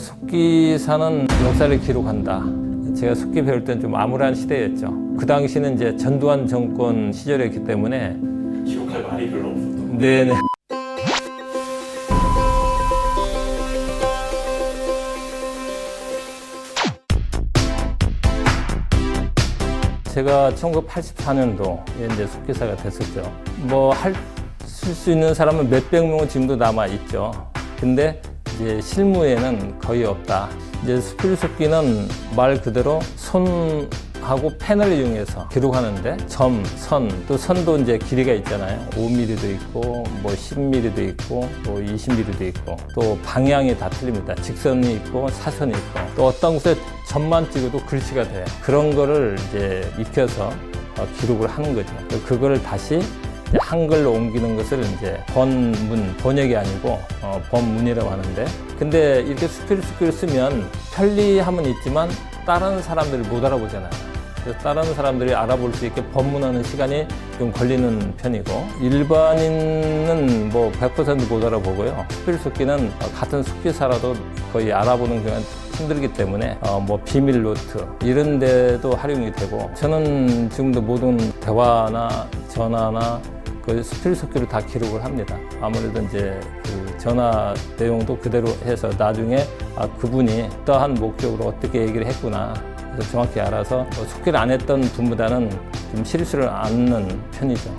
속기사는 역사를 기록한다. 제가 속기 배울 때는 좀 암울한 시대였죠. 그 당시는 이제 전두환 정권 시절이었기 때문에 기록할 말이 별로 없었던. 네네. 제가 1984년도에 이제 속기사가 됐었죠. 뭐 할 수 있는 사람은 몇백 명은 지금도 남아 있죠. 근데 이제 실무에는 거의 없다. 이제 수필 속기는 말 그대로 손하고 펜을 이용해서 기록하는데 점, 선, 또 선도 이제 길이가 있잖아요. 5mm도 있고, 뭐 10mm도 있고, 또 20mm도 있고, 또 방향이 다 틀립니다. 직선이 있고, 사선이 있고, 또 어떤 곳에 점만 찍어도 글씨가 돼요. 그런 거를 이제 익혀서 기록을 하는 거죠. 그거를 다시 한글로 옮기는 것을 이제 번문, 번역이 아니고 번문이라고 하는데, 근데 이렇게 수필 속기를 쓰면 편리함은 있지만 다른 사람들이 못 알아보잖아요. 그래서 다른 사람들이 알아볼 수 있게 번문하는 시간이 좀 걸리는 편이고, 일반인은 뭐 100% 못 알아보고요. 수필 속기는 같은 속기사라도 거의 알아보는 경우가 힘들기 때문에 뭐 비밀 노트 이런 데도 활용이 되고, 저는 지금도 모든 대화나 전화나 그 수필 속기로 다 기록을 합니다. 아무래도 이제 그 전화 내용도 그대로 해서 나중에 그분이 어떠한 목적으로 어떻게 얘기를 했구나, 그래서 정확히 알아서 속기를 안 했던 분보다는 좀 실수를 않는 편이죠.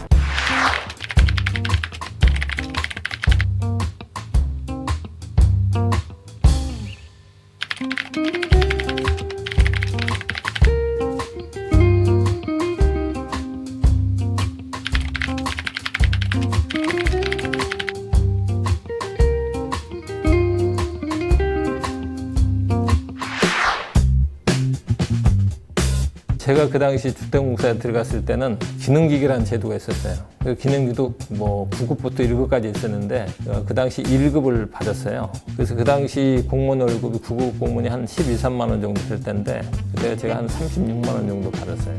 제가 그 당시 주택공사에 들어갔을 때는 기능기기라는 제도가 있었어요. 그 기능기도 뭐 9급부터 1급까지 있었는데 그 당시 1급을 받았어요. 그래서 그 당시 공무원 월급이 9급 공무원이 한 12, 3만 원 정도 될 텐데, 그때 제가 한 36만 원 정도 받았어요.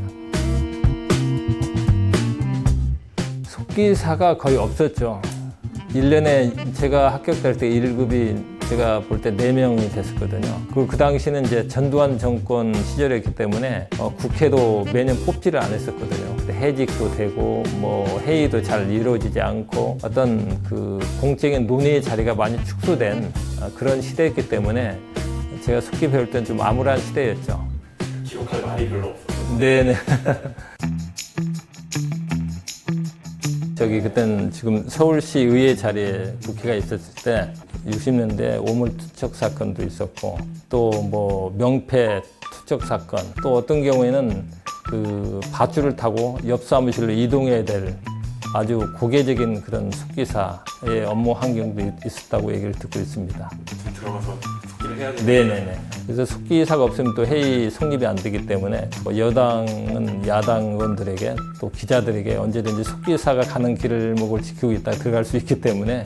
속기사가 거의 없었죠. 1년에 제가 합격할 때 1급이 제가 볼 때 4명이 됐었거든요. 그 당시는 이제 전두환 정권 시절이었기 때문에 국회도 매년 뽑지를 않았었거든요. 해직도 되고 뭐 회의도 잘 이루어지지 않고 어떤 그 공적인 논의의 자리가 많이 축소된 그런 시대였기 때문에 제가 속기 배울 때는 좀 암울한 시대였죠. 기록할 말이 별로 없었던. 네네. 그때는 지금 서울시 의회 자리에 국회가 있었을 때 60년대 오물 투척 사건도 있었고, 또 뭐 명패 투척 사건, 또 어떤 경우에는 그 밧줄을 타고 옆 사무실로 이동해야 될 아주 고계적인 그런 속기사의 업무 환경도 있었다고 얘기를 듣고 있습니다. 들어가서 속기를 해야 되는. 네네네. 그래서 속기사가 없으면 또 회의 성립이 안 되기 때문에 뭐 여당은 야당 의원들에게 또 기자들에게 언제든지 속기사가 가는 길목을 지키고 있다 들어갈 수 있기 때문에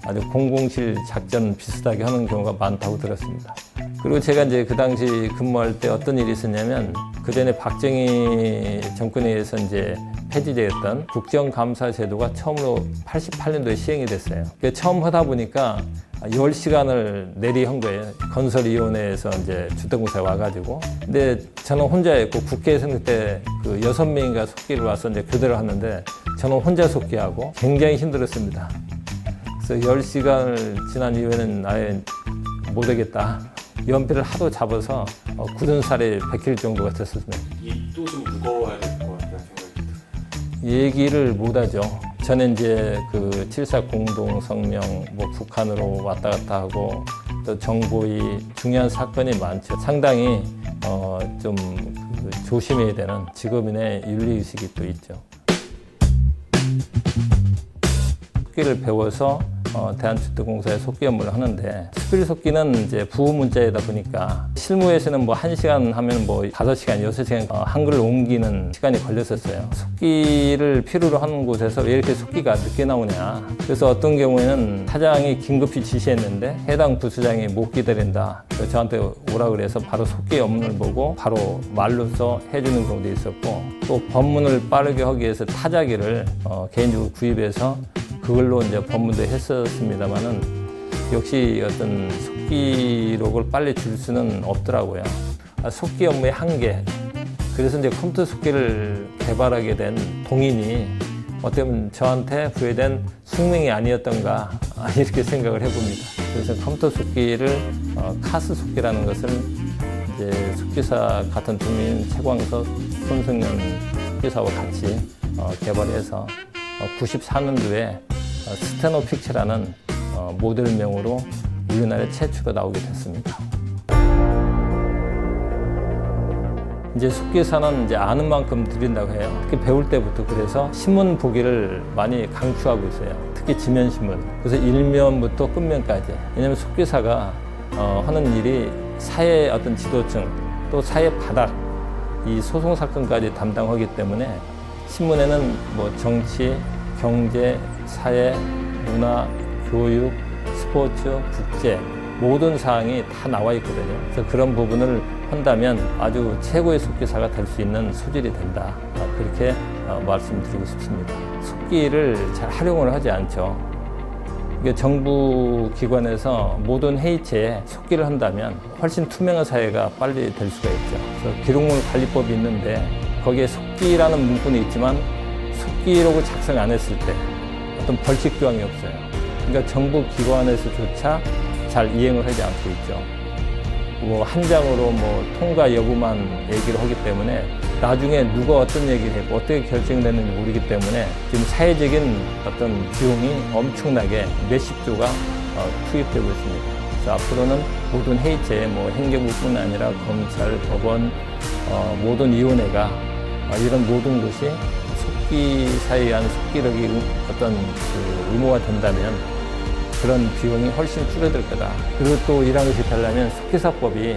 아주 공공실 작전 비슷하게 하는 경우가 많다고 들었습니다. 그리고 제가 이제 그 당시 근무할 때 어떤 일이 있었냐면, 그 전에 박정희 정권에 의해서 이제 폐지되었던 국정감사 제도가 처음으로 88년도에 시행이 됐어요. 처음 하다 보니까 10시간을 내리한 거예요. 건설위원회에서 이제 주택공사에 와가지고. 근데 저는 혼자였고, 국회에서는 그때 그 6명인가 속기를 와서 이제 교대를 하는데, 저는 혼자 속기하고 굉장히 힘들었습니다. 그래서 10시간을 지난 이후에는 아예 못하겠다. 연필을 하도 잡아서 굳은 살이 베낄 정도가 됐었습니다. 입도 좀 무거워야 될 것 같다는 생각이 들어요. 얘기를 못하죠. 저는 이제 그 7.4 공동성명, 뭐 북한으로 왔다 갔다 하고, 또 정보위 중요한 사건이 많죠. 상당히 좀 조심해야 되는 직업인의 윤리의식이 또 있죠. 속기를 배워서 대한주택공사에 속기 업무를 하는데, 수필 속기는 이제 부문자이다 보니까 실무에서는 뭐 1시간 하면 뭐 5시간, 6시간 한글을 옮기는 시간이 걸렸었어요. 속기를 필요로 하는 곳에서 왜 이렇게 속기가 늦게 나오냐. 그래서 어떤 경우에는 사장이 긴급히 지시했는데 해당 부서장이 못 기다린다. 그래서 저한테 오라 그래서 바로 속기 업무를 보고 바로 말로써 해주는 경우도 있었고, 또 법문을 빠르게 하기 위해서 타자기를 개인적으로 구입해서 그걸로 이제 법문도 했었습니다만은, 역시 어떤 속기록을 빨리 줄 수는 없더라고요. 속기 업무의 한계. 그래서 이제 컴퓨터 속기를 개발하게 된 동인이 어떻게 보면 저한테 후회된 숙명이 아니었던가 이렇게 생각을 해봅니다. 그래서 컴퓨터 속기를 카스 속기라는 것을 이제 속기사 같은 동인 최광석, 손승연 속기사와 같이 개발해서 94년도에 스테노 픽처라는 모델명으로 우리나라에 최초로 나오게 됐습니다. 이제 속기사는 이제 아는 만큼 드린다고 해요. 특히 배울 때부터 그래서 신문 보기를 많이 강추하고 있어요. 특히 지면신문. 그래서 일면부터 끝면까지. 왜냐하면 속기사가 하는 일이 사회 어떤 지도층 또 사회 바닥 이 소송 사건까지 담당하기 때문에 신문에는 뭐 정치, 경제, 사회, 문화, 교육, 스포츠, 국제 모든 사항이 다 나와 있거든요. 그래서 그런 부분을 한다면 아주 최고의 속기사가 될 수 있는 소질이 된다. 그렇게 말씀드리고 싶습니다. 속기를 잘 활용을 하지 않죠. 이게 정부 기관에서 모든 회의체에 속기를 한다면 훨씬 투명한 사회가 빨리 될 수가 있죠. 그래서 기록물 관리법이 있는데 거기에 속기라는 문구는 있지만 속기록을 작성 안 했을 때 어떤 벌칙 조항이 없어요. 그러니까 정부 기관에서조차 잘 이행을 하지 않고 있죠. 뭐 한 장으로 뭐 통과 여부만 얘기를 하기 때문에 나중에 누가 어떤 얘기를 했고 어떻게 결정됐는지 모르기 때문에 지금 사회적인 어떤 비용이 엄청나게 몇십 조가 투입되고 있습니다. 그래서 앞으로는 모든 회의체에 뭐 행정부뿐 아니라 검찰, 법원, 모든 위원회가 이런 모든 것이 속기사에 의한 속기록이 어떤 그 의무화 된다면 그런 비용이 훨씬 줄어들 거다. 그리고 또 이런 것이 되려면 속기사법이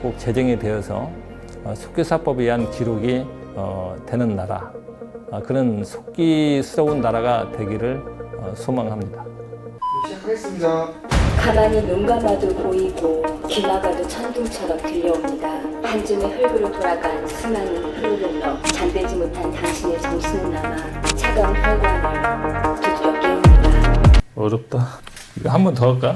꼭 제정이 되어서 속기사법에 의한 기록이 되는 나라, 그런 속기스러운 나라가 되기를 소망합니다. 시작하겠습니다. 가만히 눈 감아도 보이고 귀 막아도 천둥처럼 들려옵니다. 한줌의 흙으로 돌아간 수많은 흐르륵러 잠들지 못한 당신의 정신은 남아 차가운 혈관을 두드려 깨웁니다. 어렵다. 이거 한 번 더 할까?